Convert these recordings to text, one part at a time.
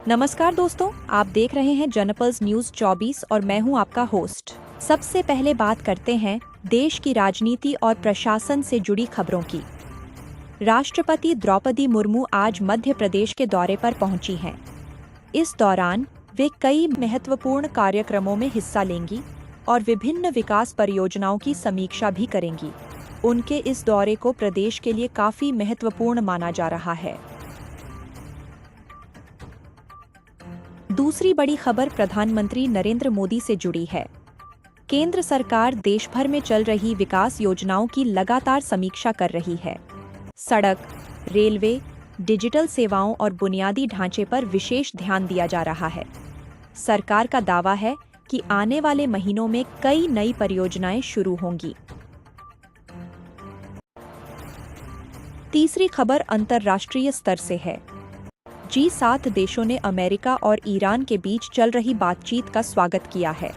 नमस्कार दोस्तों, आप देख रहे हैं जनपल्स न्यूज 24 और मैं हूं आपका होस्ट। सबसे पहले बात करते हैं देश की राजनीति और प्रशासन से जुड़ी खबरों की। राष्ट्रपति द्रौपदी मुर्मू आज मध्य प्रदेश के दौरे पर पहुंची हैं। इस दौरान वे कई महत्वपूर्ण कार्यक्रमों में हिस्सा लेंगी और विभिन्न विकास परियोजनाओं की समीक्षा भी करेंगी। उनके इस दौरे को प्रदेश के लिए काफी महत्वपूर्ण माना जा रहा है। दूसरी बड़ी खबर प्रधानमंत्री नरेंद्र मोदी से जुड़ी है। केंद्र सरकार देश भर में चल रही विकास योजनाओं की लगातार समीक्षा कर रही है। सड़क, रेलवे, डिजिटल सेवाओं और बुनियादी ढांचे पर विशेष ध्यान दिया जा रहा है। सरकार का दावा है कि आने वाले महीनों में कई नई परियोजनाएं शुरू होंगी। तीसरी खबर अंतर्राष्ट्रीय स्तर से है। G7 देशों ने अमेरिका और ईरान के बीच चल रही बातचीत का स्वागत किया है।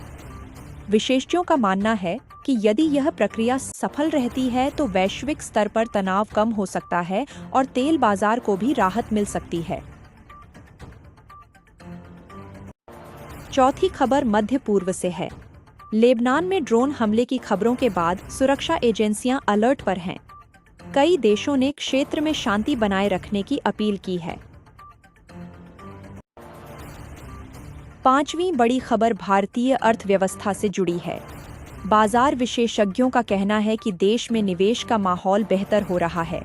विशेषज्ञों का मानना है कि यदि यह प्रक्रिया सफल रहती है तो वैश्विक स्तर पर तनाव कम हो सकता है और तेल बाजार को भी राहत मिल सकती है। चौथी खबर मध्य पूर्व से है। लेबनान में ड्रोन हमले की खबरों के बाद सुरक्षा एजेंसियां अलर्ट पर हैं। कई देशों ने क्षेत्र में शांति बनाए रखने की अपील की है। पांचवीं बड़ी खबर भारतीय अर्थव्यवस्था से जुड़ी है। बाजार विशेषज्ञों का कहना है कि देश में निवेश का माहौल बेहतर हो रहा है।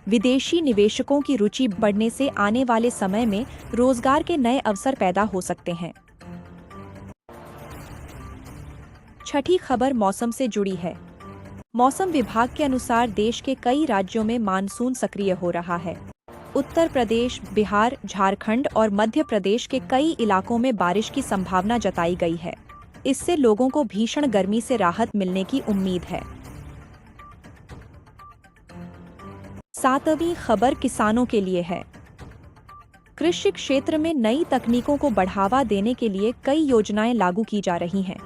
विदेशी निवेशकों की रुचि बढ़ने से आने वाले समय में रोजगार के नए अवसर पैदा हो सकते हैं। छठी खबर मौसम से जुड़ी है। मौसम विभाग के अनुसार देश के कई राज्यों में मानसून सक्रिय हो रहा है। उत्तर प्रदेश, बिहार, झारखंड और मध्य प्रदेश के कई इलाकों में बारिश की संभावना जताई गई है। इससे लोगों को भीषण गर्मी से राहत मिलने की उम्मीद है। सातवीं खबर किसानों के लिए है। कृषि क्षेत्र में नई तकनीकों को बढ़ावा देने के लिए कई योजनाएं लागू की जा रही हैं।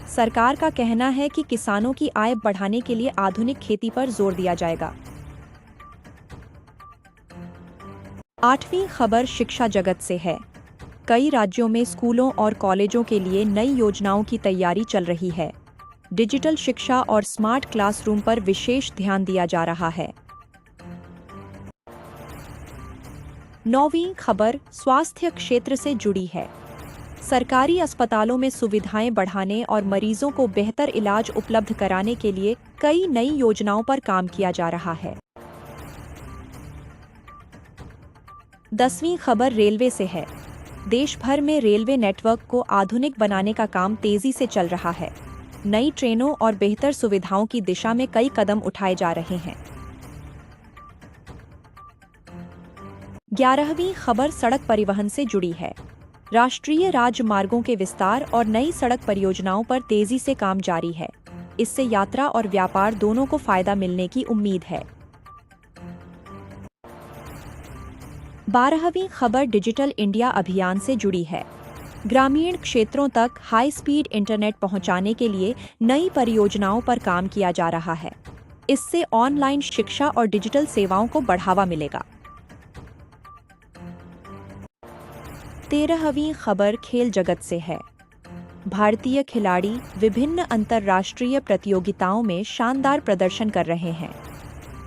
सरकार का कहना है कि किसानों की आय बढ़ाने के लिए आधुनिक खेती पर जोर दिया जाएगा। आठवीं खबर शिक्षा जगत से है। कई राज्यों में स्कूलों और कॉलेजों के लिए नई योजनाओं की तैयारी चल रही है। डिजिटल शिक्षा और स्मार्ट क्लासरूम पर विशेष ध्यान दिया जा रहा है। नौवीं खबर स्वास्थ्य क्षेत्र से जुड़ी है। सरकारी अस्पतालों में सुविधाएं बढ़ाने और मरीजों को बेहतर इलाज उपलब्ध कराने के लिए कई नई योजनाओं पर काम किया जा रहा है। 10वीं खबर रेलवे से है। देश भर में रेलवे नेटवर्क को आधुनिक बनाने का काम तेजी से चल रहा है। नई ट्रेनों और बेहतर सुविधाओं की दिशा में कई कदम उठाए जा रहे हैं। 11वीं खबर सड़क परिवहन से जुड़ी है। राष्ट्रीय राजमार्गों के विस्तार और नई सड़क परियोजनाओं पर तेजी से काम जारी है। इससे यात्रा और व्यापार दोनों को फायदा मिलने की उम्मीद है। 12वीं खबर डिजिटल इंडिया अभियान से जुड़ी है। ग्रामीण क्षेत्रों तक हाई स्पीड इंटरनेट पहुंचाने के लिए नई परियोजनाओं पर काम किया जा रहा है। इससे ऑनलाइन शिक्षा और डिजिटल सेवाओं को बढ़ावा मिलेगा। 13वीं खबर खेल जगत से है। भारतीय खिलाड़ी विभिन्न अंतर्राष्ट्रीय प्रतियोगिताओं में शानदार प्रदर्शन कर रहे हैं।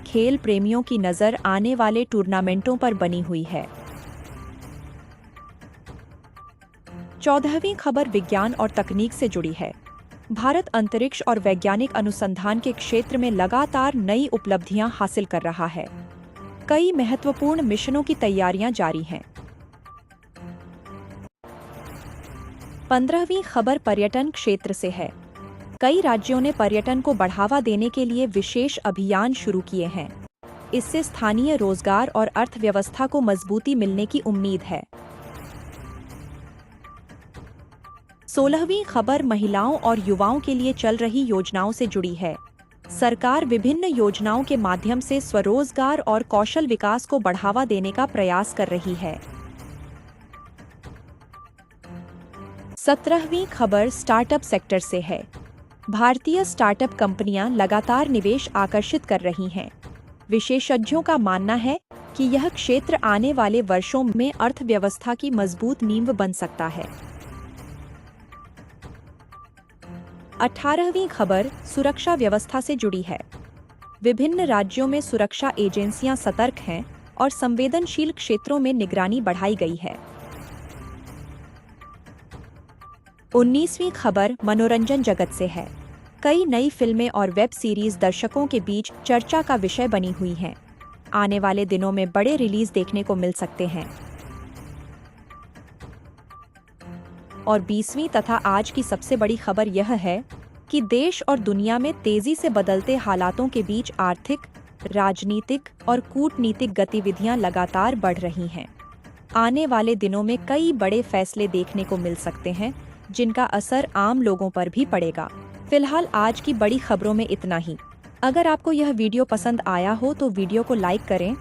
खेल प्रेमियों की नजर आने वाले टूर्नामेंटों पर बनी हुई है। 14वीं खबर विज्ञान और तकनीक से जुड़ी है। भारत अंतरिक्ष और वैज्ञानिक अनुसंधान के क्षेत्र में लगातार नई उपलब्धियां हासिल कर रहा है। कई महत्वपूर्ण मिशनों की तैयारियां जारी हैं। 15वीं खबर पर्यटन क्षेत्र से है। कई राज्यों ने पर्यटन को बढ़ावा देने के लिए विशेष अभियान शुरू किए हैं। इससे स्थानीय रोजगार और अर्थव्यवस्था को मजबूती मिलने की उम्मीद है। 16वीं खबर महिलाओं और युवाओं के लिए चल रही योजनाओं से जुड़ी है। सरकार विभिन्न योजनाओं के माध्यम से स्वरोजगार और कौशल विकास को बढ़ावा देने का प्रयास कर रही है। 17वीं खबर स्टार्टअप सेक्टर से है। भारतीय स्टार्टअप कंपनियां लगातार निवेश आकर्षित कर रही हैं। विशेषज्ञों का मानना है कि यह क्षेत्र आने वाले वर्षों में अर्थव्यवस्था की मजबूत नींव बन सकता है। 18वीं खबर सुरक्षा व्यवस्था से जुड़ी है। विभिन्न राज्यों में सुरक्षा एजेंसियां सतर्क हैं और संवेदनशील क्षेत्रों में निगरानी बढ़ाई गई है। 19वीं खबर मनोरंजन जगत से है। कई नई फिल्में और वेब सीरीज दर्शकों के बीच चर्चा का विषय बनी हुई हैं। आने वाले दिनों में बड़े रिलीज देखने को मिल सकते हैं। और 20वीं तथा आज की सबसे बड़ी खबर यह है कि देश और दुनिया में तेजी से बदलते हालातों के बीच आर्थिक, राजनीतिक और कूटनीतिक गतिविधियां लगातार बढ़ रही हैं। आने वाले दिनों में कई बड़े फैसले देखने को मिल सकते हैं, जिनका असर आम लोगों पर भी पड़ेगा। फिलहाल आज की बड़ी खबरों में इतना ही। अगर आपको यह वीडियो पसंद आया हो तो वीडियो को लाइक करें